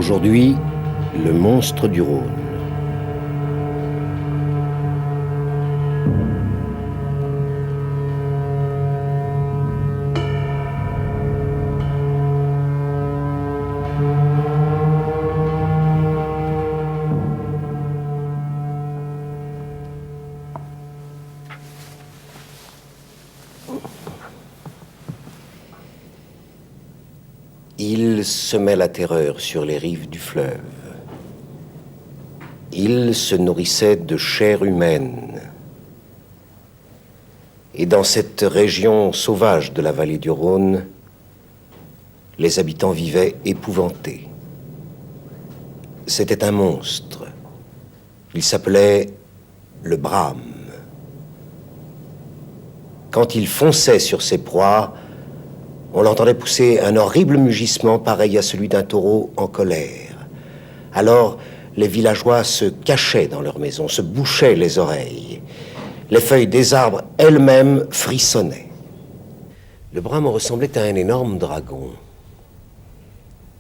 Aujourd'hui, le monstre du Rhône. Il semait la terreur sur les rives du fleuve. Il se nourrissait de chair humaine. Et dans cette région sauvage de la vallée du Rhône, les habitants vivaient épouvantés. C'était un monstre. Il s'appelait le Brame. Quand il fonçait sur ses proies, on l'entendait pousser un horrible mugissement pareil à celui d'un taureau en colère. Alors, les villageois se cachaient dans leurs maisons, se bouchaient les oreilles. Les feuilles des arbres elles-mêmes frissonnaient. Le Brame ressemblait à un énorme dragon.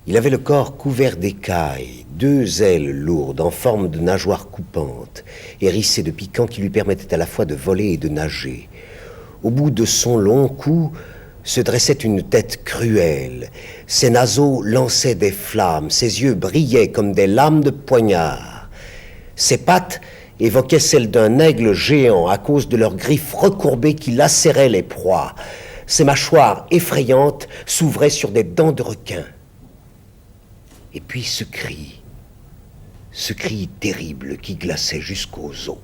Il avait le corps couvert d'écailles, 2 ailes lourdes en forme de nageoires coupantes, hérissées de piquants qui lui permettaient à la fois de voler et de nager. Au bout de son long cou, se dressait une tête cruelle. Ses naseaux lançaient des flammes, ses yeux brillaient comme des lames de poignard. Ses pattes évoquaient celles d'un aigle géant à cause de leurs griffes recourbées qui lacéraient les proies. Ses mâchoires effrayantes s'ouvraient sur des dents de requin. Et puis ce cri terrible qui glaçait jusqu'aux os.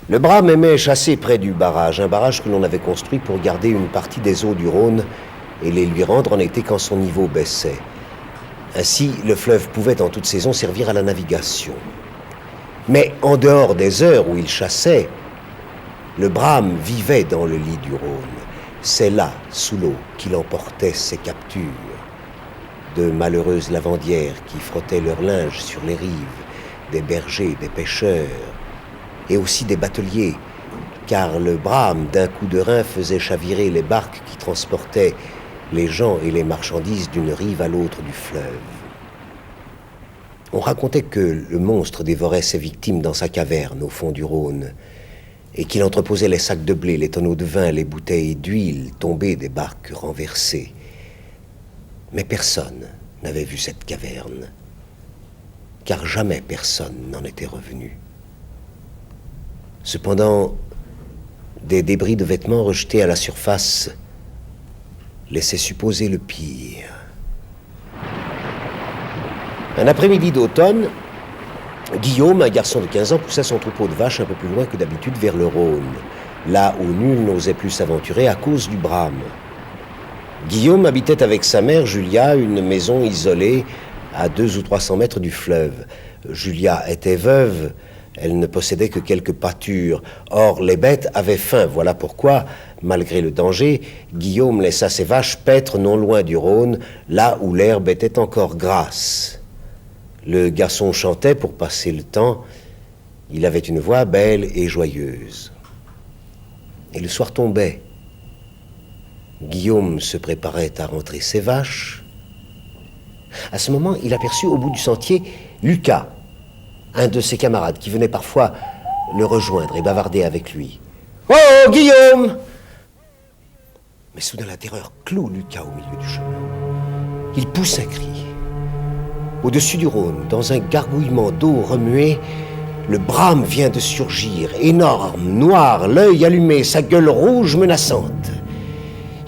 Le Brame aimait chasser près du barrage, un barrage que l'on avait construit pour garder une partie des eaux du Rhône et les lui rendre en été quand son niveau baissait. Ainsi, le fleuve pouvait en toute saison servir à la navigation. Mais en dehors des heures où il chassait, le Brame vivait dans le lit du Rhône. C'est là, sous l'eau, qu'il emportait ses captures. De malheureuses lavandières qui frottaient leur linge sur les rives, des bergers, des pêcheurs, et aussi des bateliers, car le Brame, d'un coup de rein, faisait chavirer les barques qui transportaient les gens et les marchandises d'une rive à l'autre du fleuve. On racontait que le monstre dévorait ses victimes dans sa caverne au fond du Rhône, et qu'il entreposait les sacs de blé, les tonneaux de vin, les bouteilles d'huile tombées des barques renversées. Mais personne n'avait vu cette caverne, car jamais personne n'en était revenu. Cependant, des débris de vêtements rejetés à la surface laissaient supposer le pire. Un après-midi d'automne, Guillaume, un garçon de 15 ans, poussa son troupeau de vaches un peu plus loin que d'habitude vers le Rhône, là où nul n'osait plus s'aventurer à cause du Brame. Guillaume habitait avec sa mère, Julia, une maison isolée à 200 ou 300 mètres du fleuve. Julia était veuve. Elle ne possédait que quelques pâtures. Or, les bêtes avaient faim. Voilà pourquoi, malgré le danger, Guillaume laissa ses vaches paître non loin du Rhône, là où l'herbe était encore grasse. Le garçon chantait pour passer le temps. Il avait une voix belle et joyeuse. Et le soir tombait. Guillaume se préparait à rentrer ses vaches. À ce moment, il aperçut au bout du sentier Lucas, un de ses camarades qui venait parfois le rejoindre et bavarder avec lui. « Oh, Guillaume !» Mais soudain, la terreur cloue Lucas au milieu du chemin. Il pousse un cri. Au-dessus du Rhône, dans un gargouillement d'eau remuée, le Brame vient de surgir, énorme, noir, l'œil allumé, sa gueule rouge menaçante.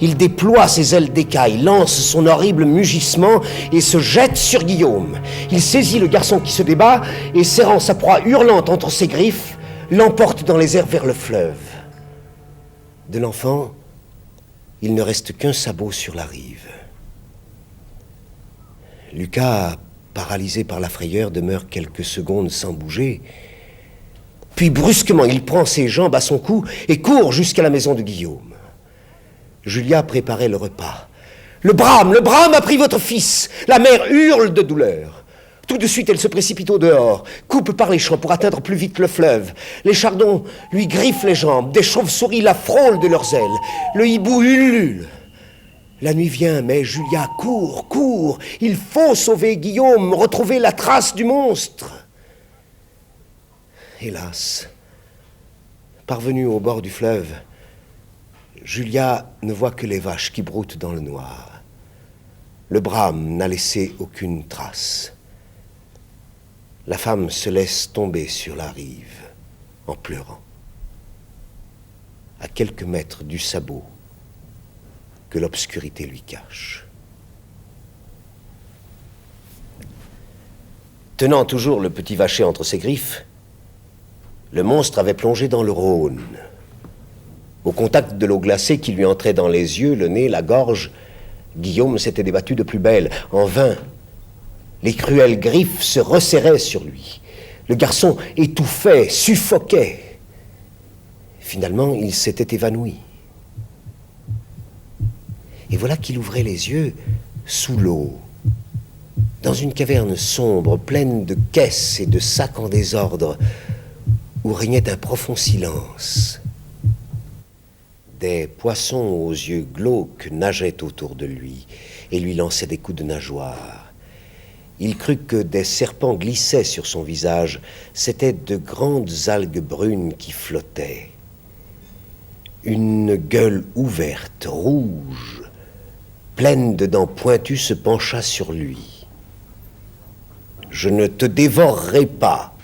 Il déploie ses ailes d'écaille, lance son horrible mugissement et se jette sur Guillaume. Il saisit le garçon qui se débat et, serrant sa proie hurlante entre ses griffes, l'emporte dans les airs vers le fleuve. De l'enfant, il ne reste qu'un sabot sur la rive. Lucas, paralysé par la frayeur, demeure quelques secondes sans bouger. Puis brusquement, il prend ses jambes à son cou et court jusqu'à la maison de Guillaume. Julia préparait le repas. Le Brame a pris votre fils !» La mère hurle de douleur. Tout de suite, elle se précipite au dehors, coupe par les champs pour atteindre plus vite le fleuve. Les chardons lui griffent les jambes, des chauves-souris la frôlent de leurs ailes. Le hibou ulule. La nuit vient, mais Julia court, court. Il faut sauver Guillaume, retrouver la trace du monstre. Hélas, parvenue au bord du fleuve, Julia ne voit que les vaches qui broutent dans le noir. Le brame n'a laissé aucune trace. La femme se laisse tomber sur la rive en pleurant. À quelques mètres du sabot que l'obscurité lui cache. Tenant toujours le petit vacher entre ses griffes, le monstre avait plongé dans le Rhône. Au contact de l'eau glacée qui lui entrait dans les yeux, le nez, la gorge, Guillaume s'était débattu de plus belle. En vain, les cruelles griffes se resserraient sur lui. Le garçon étouffait, suffoquait. Finalement, il s'était évanoui. Et voilà qu'il ouvrait les yeux sous l'eau, dans une caverne sombre, pleine de caisses et de sacs en désordre, où régnait un profond silence. Des poissons aux yeux glauques nageaient autour de lui et lui lançaient des coups de nageoire. Il crut que des serpents glissaient sur son visage. C'étaient de grandes algues brunes qui flottaient. Une gueule ouverte, rouge, pleine de dents pointues, se pencha sur lui. « Je ne te dévorerai pas, »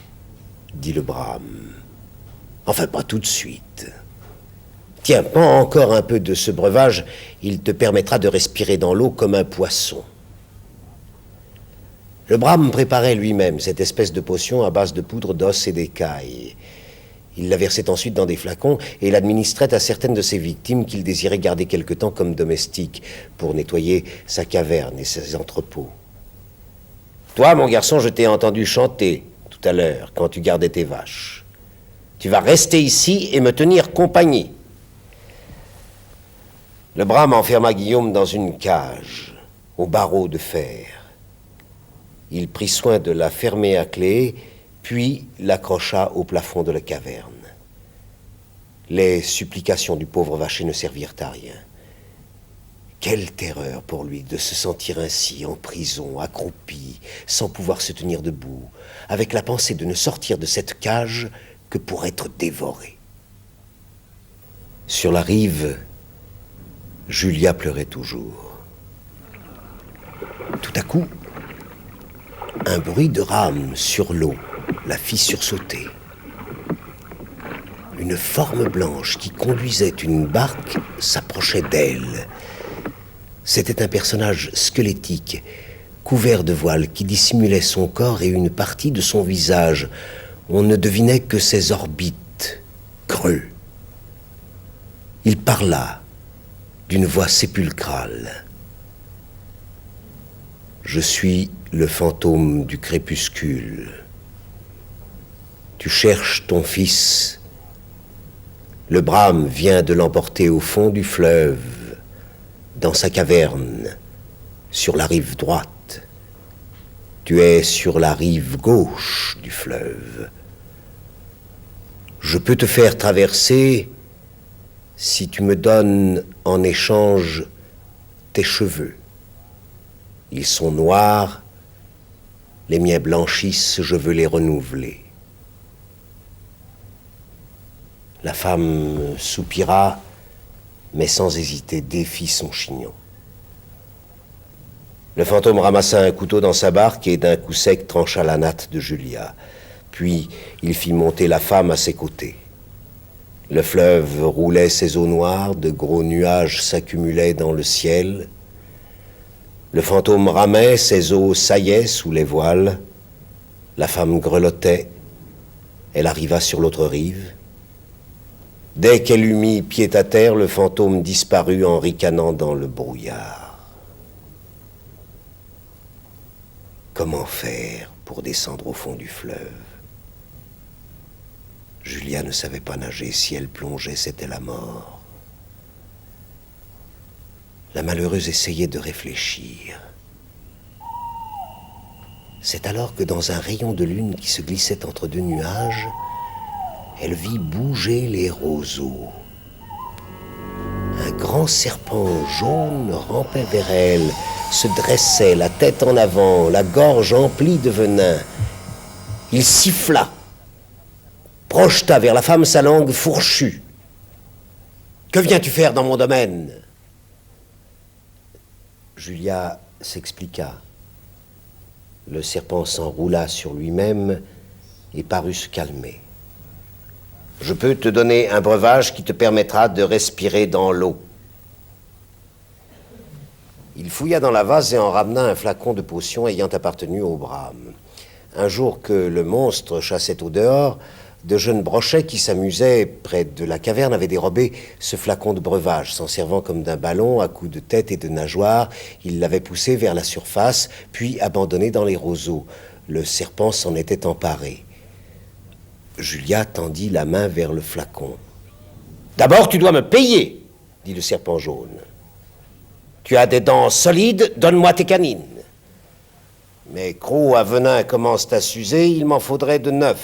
dit le brame. « Enfin, pas tout de suite. Tiens, prends encore un peu de ce breuvage, il te permettra de respirer dans l'eau comme un poisson. » Le brame préparait lui-même cette espèce de potion à base de poudre d'os et d'écailles. Il la versait ensuite dans des flacons et l'administrait à certaines de ses victimes qu'il désirait garder quelque temps comme domestiques pour nettoyer sa caverne et ses entrepôts. Toi, mon garçon, je t'ai entendu chanter tout à l'heure quand tu gardais tes vaches. Tu vas rester ici et me tenir compagnie. Le brame enferma Guillaume dans une cage, aux barreaux de fer. Il prit soin de la fermer à clé, puis l'accrocha au plafond de la caverne. Les supplications du pauvre vacher ne servirent à rien. Quelle terreur pour lui de se sentir ainsi en prison, accroupi, sans pouvoir se tenir debout, avec la pensée de ne sortir de cette cage que pour être dévoré. Sur la rive, Julia pleurait toujours. Tout à coup, un bruit de rame sur l'eau la fit sursauter. Une forme blanche qui conduisait une barque s'approchait d'elle. C'était un personnage squelettique, couvert de voile, qui dissimulait son corps et une partie de son visage. On ne devinait que ses orbites, creux. Il parla d'une voix sépulcrale. « Je suis le fantôme du crépuscule. Tu cherches ton fils. Le brame vient de l'emporter au fond du fleuve, dans sa caverne, sur la rive droite. Tu es sur la rive gauche du fleuve. Je peux te faire traverser si tu me donnes en échange tes cheveux. Ils sont noirs, les miens blanchissent, je veux les renouveler. » La femme soupira, mais sans hésiter défit son chignon. Le fantôme ramassa un couteau dans sa barque et d'un coup sec trancha la natte de Julia. Puis il fit monter la femme à ses côtés. Le fleuve roulait ses eaux noires, de gros nuages s'accumulaient dans le ciel. Le fantôme ramait, ses eaux saillaient sous les voiles. La femme grelottait. Elle arriva sur l'autre rive. Dès qu'elle eut mis pied à terre, le fantôme disparut en ricanant dans le brouillard. Comment faire pour descendre au fond du fleuve? Julia ne savait pas nager. Si elle plongeait, c'était la mort. La malheureuse essayait de réfléchir. C'est alors que dans un rayon de lune qui se glissait entre deux nuages, elle vit bouger les roseaux. Un grand grand serpent jaune rampait vers elle, se dressait, la tête en avant, la gorge emplie de venin. Il siffla, projeta vers la femme sa langue fourchue. « Que viens-tu faire dans mon domaine ?» Julia s'expliqua. Le serpent s'enroula sur lui-même et parut se calmer. « Je peux te donner un breuvage qui te permettra de respirer dans l'eau. » Il fouilla dans la vase et en ramena un flacon de potion ayant appartenu au Brahme. Un jour que le monstre chassait au dehors, de jeunes brochets qui s'amusaient près de la caverne avaient dérobé ce flacon de breuvage. S'en servant comme d'un ballon à coups de tête et de nageoires, ils l'avaient poussé vers la surface, puis abandonné dans les roseaux. Le serpent s'en était emparé. Julia tendit la main vers le flacon. « D'abord, tu dois me payer, dit le serpent jaune. Tu as des dents solides, donne-moi tes canines. Mes crocs à venin commencent à s'user, il m'en faudrait de 9.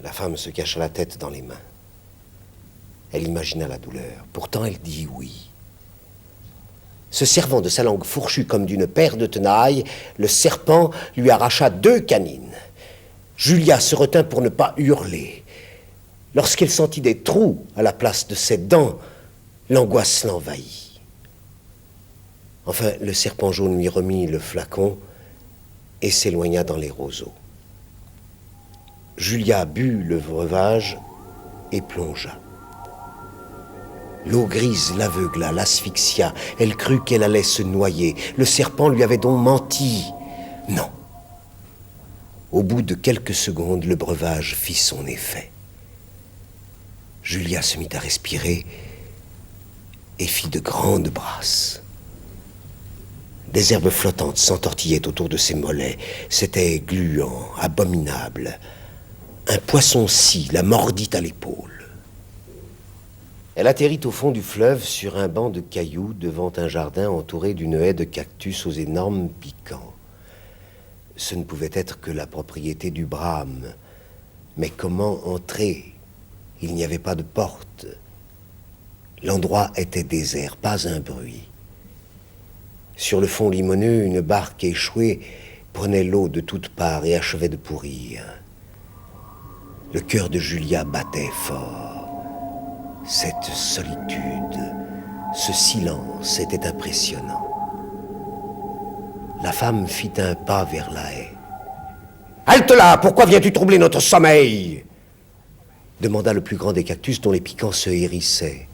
La femme se cacha la tête dans les mains. Elle imagina la douleur. Pourtant, elle dit oui. Se servant de sa langue fourchue comme d'une paire de tenailles, le serpent lui arracha 2 canines. Julia se retint pour ne pas hurler. Lorsqu'elle sentit des trous à la place de ses dents, l'angoisse l'envahit. Enfin, le serpent jaune lui remit le flacon et s'éloigna dans les roseaux. Julia but le breuvage et plongea. L'eau grise l'aveugla, l'asphyxia. Elle crut qu'elle allait se noyer. Le serpent lui avait donc menti. Non. Au bout de quelques secondes, le breuvage fit son effet. Julia se mit à respirer et fit de grandes brasses. Des herbes flottantes s'entortillaient autour de ses mollets. C'était gluant, abominable. Un poisson-scie la mordit à l'épaule. Elle atterrit au fond du fleuve sur un banc de cailloux devant un jardin entouré d'une haie de cactus aux énormes piquants. Ce ne pouvait être que la propriété du Brahme. Mais comment entrer? Il n'y avait pas de porte. L'endroit était désert, pas un bruit. Sur le fond limoneux, une barque échouée prenait l'eau de toutes parts et achevait de pourrir. Le cœur de Julia battait fort. Cette solitude, ce silence était impressionnant. La femme fit un pas vers la haie. « Halte là! Pourquoi viens-tu troubler notre sommeil ?» demanda le plus grand des cactus dont les piquants se hérissaient.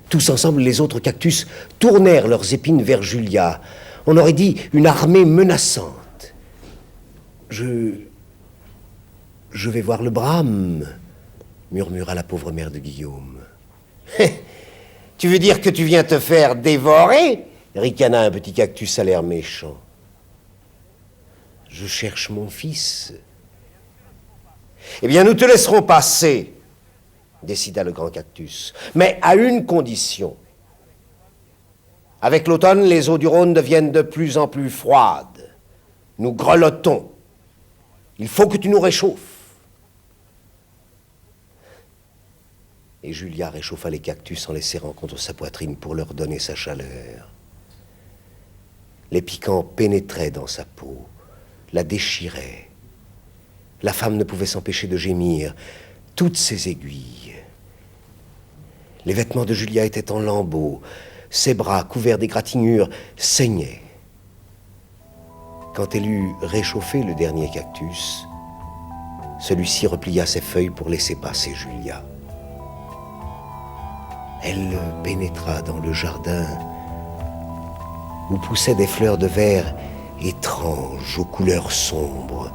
Tous ensemble, les autres cactus tournèrent leurs épines vers Julia. On aurait dit une armée menaçante. Je vais voir le Brahme, murmura la pauvre mère de Guillaume. Tu veux dire que tu viens te faire dévorer? Ricana un petit cactus à l'air méchant. Je cherche mon fils. Eh bien, nous te laisserons passer, décida le grand cactus, mais à une condition. Avec l'automne, les eaux du Rhône deviennent de plus en plus froides. Nous grelottons. Il faut que tu nous réchauffes. Et Julia réchauffa les cactus en les serrant contre sa poitrine pour leur donner sa chaleur. Les piquants pénétraient dans sa peau, la déchiraient. La femme ne pouvait s'empêcher de gémir. Toutes ses aiguilles. Les vêtements de Julia étaient en lambeaux. Ses bras, couverts d'égratignures, saignaient. Quand elle eut réchauffé le dernier cactus, celui-ci replia ses feuilles pour laisser passer Julia. Elle pénétra dans le jardin où poussaient des fleurs de verre étranges aux couleurs sombres,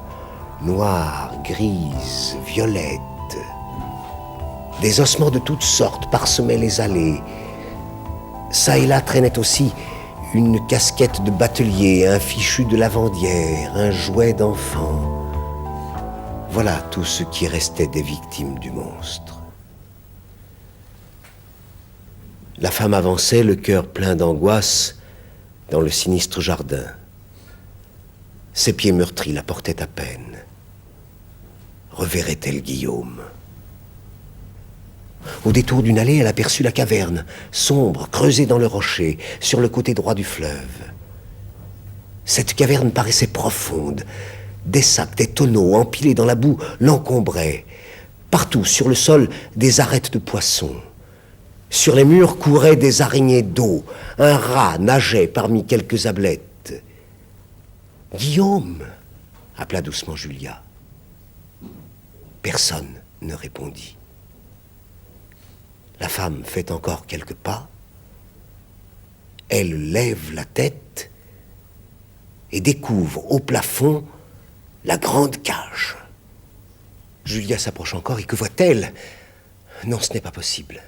noires, grises, violettes. Des ossements de toutes sortes parsemaient les allées. Ça et là traînait aussi une casquette de batelier, un fichu de lavandière, un jouet d'enfant. Voilà tout ce qui restait des victimes du monstre. La femme avançait, le cœur plein d'angoisse, dans le sinistre jardin. Ses pieds meurtris la portaient à peine. Reverrait-elle Guillaume? Au détour d'une allée, elle aperçut la caverne, sombre, creusée dans le rocher, sur le côté droit du fleuve. Cette caverne paraissait profonde. Des sacs, des tonneaux empilés dans la boue l'encombraient. Partout, sur le sol, des arêtes de poissons. Sur les murs couraient des araignées d'eau. Un rat nageait parmi quelques ablettes. « Guillaume !» appela doucement Julia. Personne ne répondit. La femme fait encore quelques pas. Elle lève la tête et découvre au plafond la grande cage. Julia s'approche encore et que voit-elle? Non, ce n'est pas possible.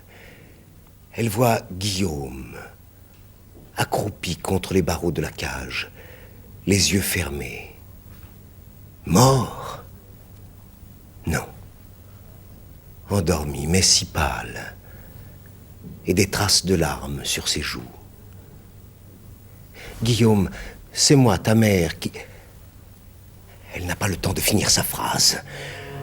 Elle voit Guillaume, accroupi contre les barreaux de la cage, les yeux fermés. Mort? Non. Endormi, mais si pâle, et des traces de larmes sur ses joues. Guillaume, c'est moi, ta mère, qui... Elle n'a pas le temps de finir sa phrase.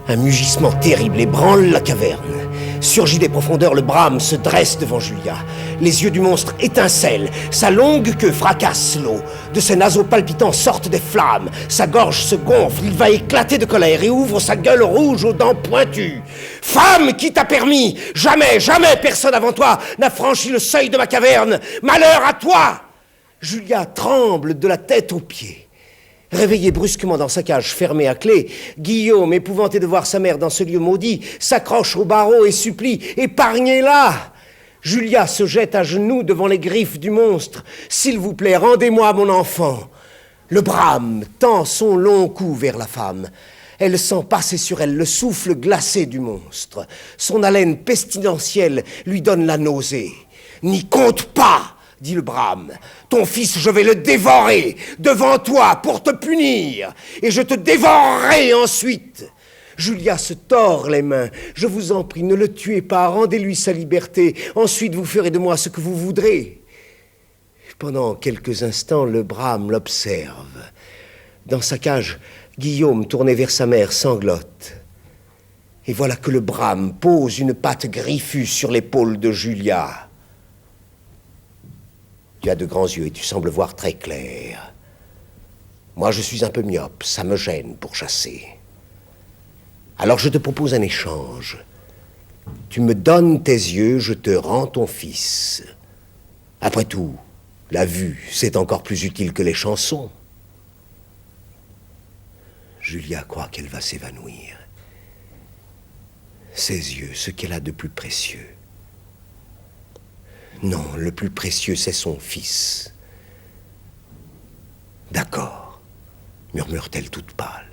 Un mugissement terrible ébranle la caverne. Surgit des profondeurs, le brame se dresse devant Julia. Les yeux du monstre étincellent. Sa longue queue fracasse l'eau. De ses naseaux palpitants sortent des flammes. Sa gorge se gonfle. Il va éclater de colère et ouvre sa gueule rouge aux dents pointues. « Femme, qui t'a permis? Jamais, jamais personne avant toi n'a franchi le seuil de ma caverne. Malheur à toi !» Julia tremble de la tête aux pieds. Réveillé brusquement dans sa cage fermée à clé, Guillaume, épouvanté de voir sa mère dans ce lieu maudit, s'accroche au barreau et supplie « Épargnez-la !» Julia se jette à genoux devant les griffes du monstre. « S'il vous plaît, rendez-moi mon enfant !» Le brame tend son long cou vers la femme. Elle sent passer sur elle le souffle glacé du monstre. Son haleine pestilentielle lui donne la nausée. « N'y compte pas !» dit le brame. « Ton fils, je vais le dévorer devant toi pour te punir, et je te dévorerai ensuite. » Julia se tord les mains. « Je vous en prie, ne le tuez pas, rendez-lui sa liberté. Ensuite, vous ferez de moi ce que vous voudrez. » Pendant quelques instants, le brame l'observe. Dans sa cage, Guillaume, tourné vers sa mère, sanglote. Et voilà que le brame pose une patte griffue sur l'épaule de Julia. Tu as de grands yeux et tu sembles voir très clair. Moi, je suis un peu myope, ça me gêne pour chasser. Alors je te propose un échange. Tu me donnes tes yeux, je te rends ton fils. Après tout, la vue, c'est encore plus utile que les chansons. Julia croit qu'elle va s'évanouir. Ses yeux, ce qu'elle a de plus précieux. Non, le plus précieux, c'est son fils. D'accord, murmure-t-elle toute pâle.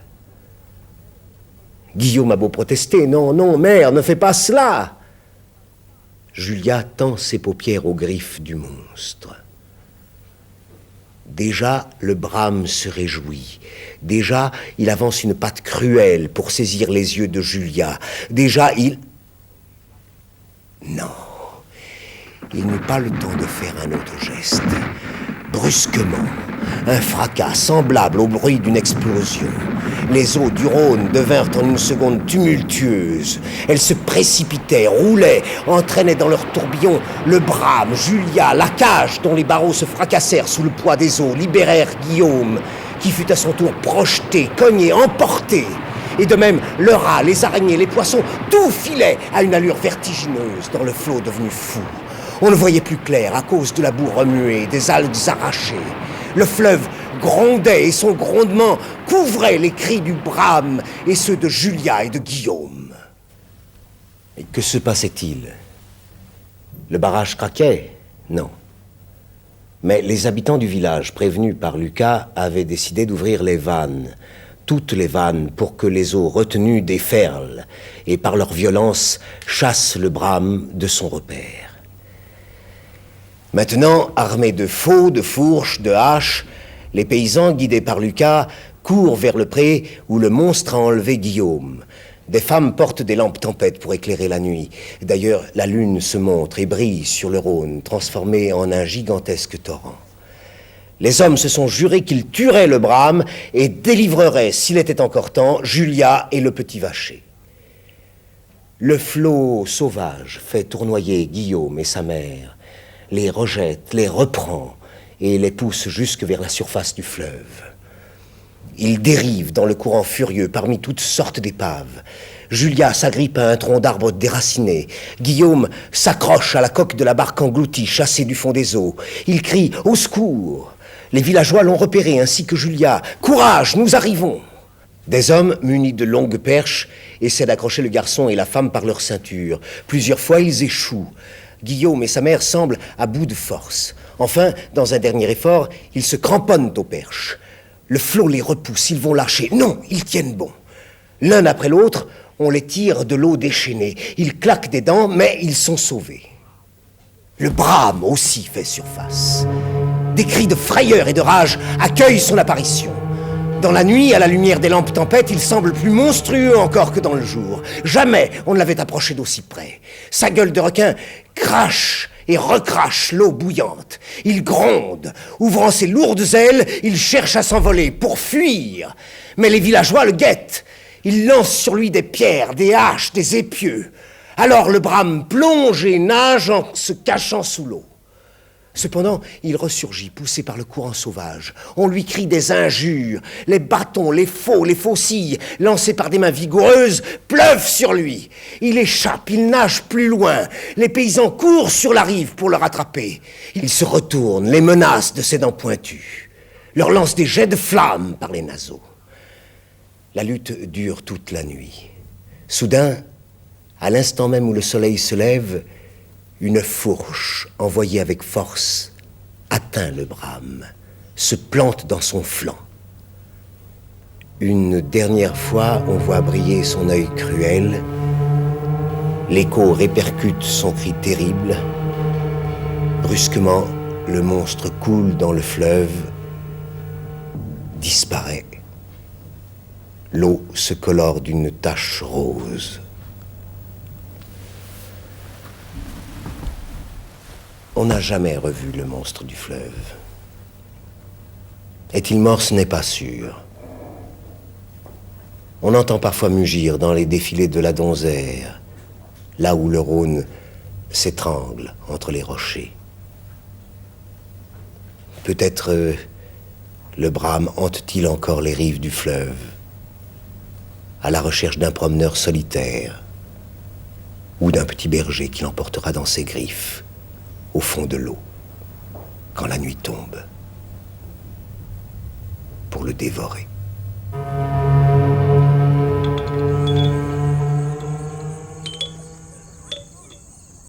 Guillaume a beau protester. Non, non, mère, ne fais pas cela. Julia tend ses paupières aux griffes du monstre. Déjà, le brame se réjouit. Déjà, il avance une patte cruelle pour saisir les yeux de Julia. Déjà, il... Non. Il n'eut pas le temps de faire un autre geste. Brusquement, un fracas semblable au bruit d'une explosion. Les eaux du Rhône devinrent en une seconde tumultueuses. Elles se précipitaient, roulaient, entraînaient dans leur tourbillon le brame, Julia, la cage dont les barreaux se fracassèrent sous le poids des eaux, libérèrent Guillaume, qui fut à son tour projeté, cogné, emporté. Et de même, le rat, les araignées, les poissons, tout filait à une allure vertigineuse dans le flot devenu fou. On ne voyait plus clair à cause de la boue remuée, des algues arrachées. Le fleuve grondait et son grondement couvrait les cris du brame et ceux de Julia et de Guillaume. Et que se passait-il? Le barrage craquait? Non. Mais les habitants du village, prévenus par Lucas, avaient décidé d'ouvrir les vannes, toutes les vannes, pour que les eaux retenues déferlent et par leur violence chassent le brame de son repère. Maintenant, armés de faux, de fourches, de haches, les paysans, guidés par Lucas, courent vers le pré où le monstre a enlevé Guillaume. Des femmes portent des lampes tempêtes pour éclairer la nuit. D'ailleurs, la lune se montre et brille sur le Rhône, transformé en un gigantesque torrent. Les hommes se sont jurés qu'ils tueraient le brame et délivreraient, s'il était encore temps, Julia et le petit vacher. Le flot sauvage fait tournoyer Guillaume et sa mère, les rejette, les reprend et les pousse jusque vers la surface du fleuve. Ils dérivent dans le courant furieux parmi toutes sortes d'épaves. Julia s'agrippe à un tronc d'arbre déraciné. Guillaume s'accroche à la coque de la barque engloutie, chassée du fond des eaux. Il crie « Au secours !» Les villageois l'ont repéré, ainsi que Julia. « Courage, nous arrivons !» Des hommes, munis de longues perches, essaient d'accrocher le garçon et la femme par leur ceinture. Plusieurs fois, ils échouent. Guillaume et sa mère semblent à bout de force. Enfin, dans un dernier effort, ils se cramponnent aux perches. Le flot les repousse, ils vont lâcher. Non, ils tiennent bon. L'un après l'autre, on les tire de l'eau déchaînée. Ils claquent des dents, mais ils sont sauvés. Le brame aussi fait surface. Des cris de frayeur et de rage accueillent son apparition. Dans la nuit, à la lumière des lampes tempêtes, il semble plus monstrueux encore que dans le jour. Jamais on ne l'avait approché d'aussi près. Sa gueule de requin crache et recrache l'eau bouillante. Il gronde. Ouvrant ses lourdes ailes, il cherche à s'envoler pour fuir. Mais les villageois le guettent. Ils lancent sur lui des pierres, des haches, des épieux. Alors le brame plonge et nage en se cachant sous l'eau. Cependant, il ressurgit, poussé par le courant sauvage. On lui crie des injures. Les bâtons, les faux, les faucilles, lancés par des mains vigoureuses, pleuvent sur lui. Il échappe, il nage plus loin. Les paysans courent sur la rive pour le rattraper. Il se retourne, les menace de ses dents pointues, leur lance des jets de flammes par les naseaux. La lutte dure toute la nuit. Soudain, à l'instant même où le soleil se lève, une fourche, envoyée avec force, atteint le brame, se plante dans son flanc. Une dernière fois, on voit briller son œil cruel. L'écho répercute son cri terrible. Brusquement, le monstre coule dans le fleuve, disparaît. L'eau se colore d'une tache rose. On n'a jamais revu le monstre du fleuve. Est-il mort? Ce n'est pas sûr. On entend parfois mugir dans les défilés de la Donzère, là où le Rhône s'étrangle entre les rochers. Peut-être le brame hante-t-il encore les rives du fleuve, à la recherche d'un promeneur solitaire ou d'un petit berger qui l'emportera dans ses griffes au fond de l'eau, quand la nuit tombe, pour le dévorer.